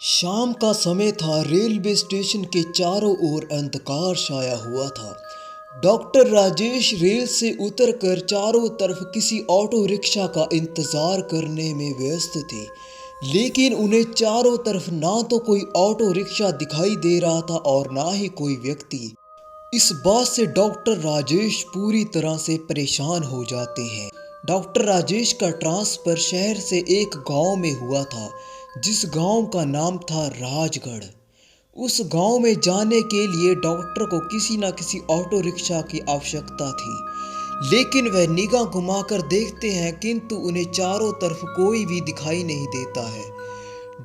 शाम का समय था। रेलवे स्टेशन के चारों ओर अंधकार छाया हुआ था। डॉक्टर राजेश रेल से उतरकर चारों तरफ किसी ऑटो रिक्शा का इंतजार करने में व्यस्त थे, लेकिन उन्हें चारों तरफ ना तो कोई ऑटो रिक्शा दिखाई दे रहा था और ना ही कोई व्यक्ति। इस बात से डॉक्टर राजेश पूरी तरह से परेशान हो जाते हैं। डॉक्टर राजेश का ट्रांसफर शहर से एक गांव में हुआ था, जिस गांव का नाम था राजगढ़। उस गांव में जाने के लिए डॉक्टर को किसी न किसी ऑटो रिक्शा की आवश्यकता थी, लेकिन वह निगाह घुमाकर देखते हैं किंतु उन्हें चारों तरफ कोई भी दिखाई नहीं देता है।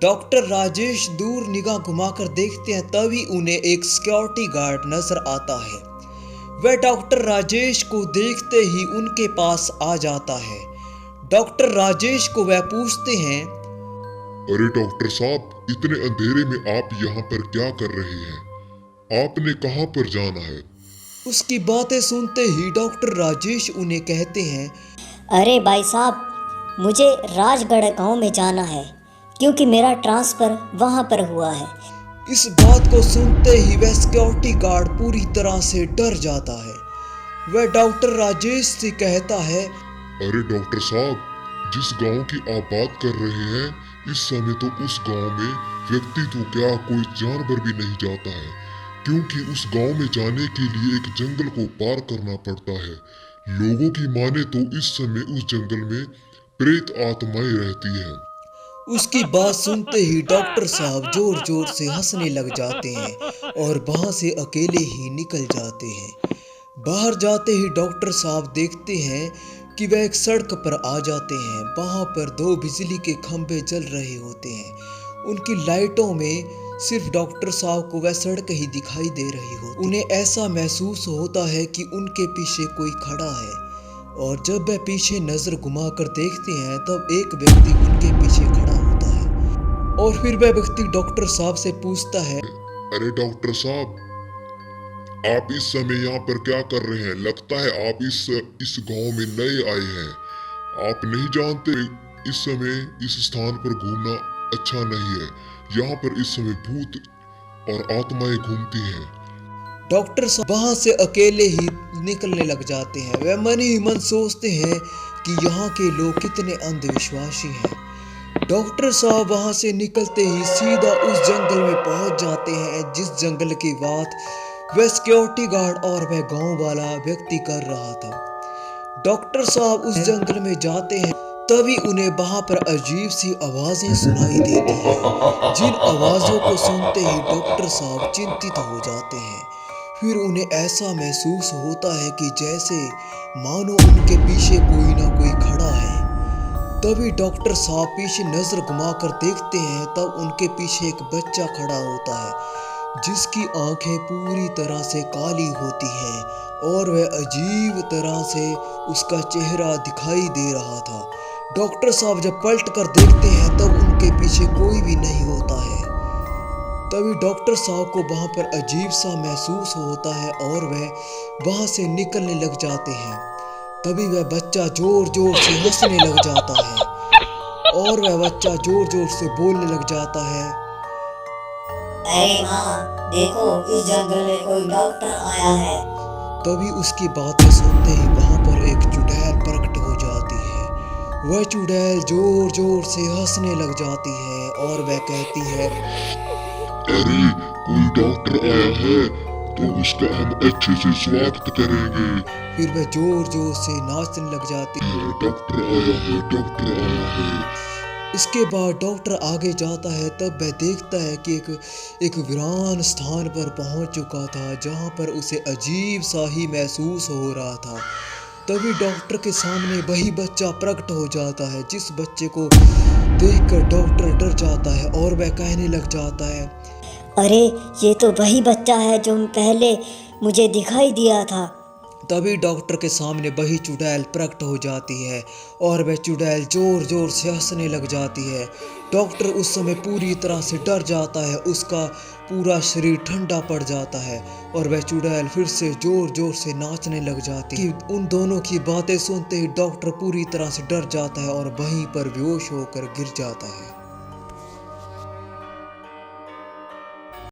डॉक्टर राजेश दूर निगाह घुमाकर देखते हैं, तभी उन्हें एक सिक्योरिटी गार्ड नजर आता है। वह डॉक्टर राजेश को देखते ही उनके पास आ जाता है। डॉक्टर राजेश को वह पूछते हैं, अरे डॉक्टर साहब, इतने अंधेरे में आप यहाँ पर क्या कर रहे हैं? आपने कहाँ पर जाना है? उसकी बातें सुनते ही डॉक्टर राजेश उन्हें कहते हैं, अरे भाई साहब, मुझे राजगढ़ गांव में जाना है क्योंकि मेरा ट्रांसफ़र वहां पर हुआ है। इस बात को सुनते ही वह सिक्योरिटी गार्ड पूरी तरह से डर जाता है। वह डॉक्टर राजेश से कहता है, अरे डॉक्टर साहब, जिस गांव की आप बात कर रहे हैं, इस समय तो उस गांव में व्यक्ति तो क्या कोई जानवर भी नहीं जाता है, क्योंकि उस गांव में जाने के लिए एक जंगल को पार करना पड़ता है। लोगों की माने तो इस समय उस जंगल में प्रेत आत्माएं रहती हैं। उसकी बात सुनते ही डॉक्टर साहब जोर जोर से हंसने लग जाते हैं और वहां से अकेले ही निकल जाते हैं। बाहर जाते ही डॉक्टर साहब देखते हैं कि वह एक सड़क पर आ जाते हैं। वहां पर दो बिजली के खंभे जल रहे होते हैं। उनकी लाइटों में सिर्फ डॉक्टर साहब को वह सड़क ही दिखाई दे रही होती। उन्हें ऐसा महसूस होता है कि उनके पीछे कोई खड़ा है, और जब वह पीछे नजर घुमाकर देखते हैं तब एक व्यक्ति उनके पीछे खड़ा होता है। और फिर वह व्यक्ति डॉक्टर साहब से पूछता है, अरे डॉक्टर साहब, आप इस समय यहाँ पर क्या कर रहे हैं? लगता है आप इस गांव में नए आए हैं। आप नहीं जानते इस समय इस स्थान पर घूमना अच्छा नहीं है। यहाँ पर इस समय भूत और आत्माएं घूमती हैं। डॉक्टर साहब वहां से अकेले ही निकलने लग जाते हैं। वह मन ही मन सोचते हैं कि यहाँ के लोग कितने अंधविश्वासी हैं। डॉक्टर साहब वहां से निकलते ही सीधा उस जंगल में पहुंच जाते हैं, जिस जंगल की बात वह सिक्योरिटी गार्ड और वह गांव वाला व्यक्ति कर रहा था। डॉक्टर साहब उस जंगल में जाते हैं, तभी उन्हें वहां पर अजीब सी आवाजें सुनाई देती हैं। जिन आवाजों को सुनते ही डॉक्टर साहब चिंतित हो जाते हैं। फिर उन्हें ऐसा महसूस होता है कि जैसे मानो उनके पीछे कोई ना कोई खड़ा है। तभी डॉक्टर साहब पीछे नजर घुमाकर देखते हैं, तब उनके पीछे एक बच्चा खड़ा होता है, जिसकी आंखें पूरी तरह से काली होती हैं और वह अजीब तरह से उसका चेहरा दिखाई दे रहा था। डॉक्टर साहब जब पलट कर देखते हैं तब उनके पीछे कोई भी नहीं होता है। तभी डॉक्टर साहब को वहां पर अजीब सा महसूस होता है और वह वहां से निकलने लग जाते हैं। तभी वह बच्चा जोर जोर से हंसने लग जाता है और वह बच्चा जोर जोर से बोलने लग जाता है, अरे माँ, देखो इस जंगल में कोई डॉक्टर आया है। तभी उसकी बातें सुनते ही वहां पर एक चुड़ैल प्रकट हो जाती है। वह चुड़ैल जोर जोर से हंसने लग जाती है और वह कहती है, अरे कोई डॉक्टर आया है तो उसका हम अच्छे से स्वागत करेंगे। फिर वह जोर जोर से नाचने लग जाती है। डॉक्टर आया है, डॉक्टर आया है। इसके बाद डॉक्टर आगे जाता है, तब वह देखता है कि एक वीरान स्थान पर पहुंच चुका था, जहां पर उसे अजीब सा ही महसूस हो रहा था। तभी डॉक्टर के सामने वही बच्चा प्रकट हो जाता है, जिस बच्चे को देखकर डॉक्टर डर जाता है और वह कहने लग जाता है, अरे ये तो वही बच्चा है जो पहले मुझे दिखाई दिया था। तभी डॉक्टर के सामने वही चुड़ैल प्रकट हो जाती है और वह चुड़ैल जोर जोर से हंसने लग जाती है। डॉक्टर उस समय पूरी तरह से डर जाता है, उसका पूरा शरीर ठंडा पड़ जाता है और वह चुड़ैल फिर से जोर जोर से नाचने लग जाती है। उन दोनों की बातें सुनते ही डॉक्टर पूरी तरह से डर जाता है और वहीं पर बेहोश होकर गिर जाता है।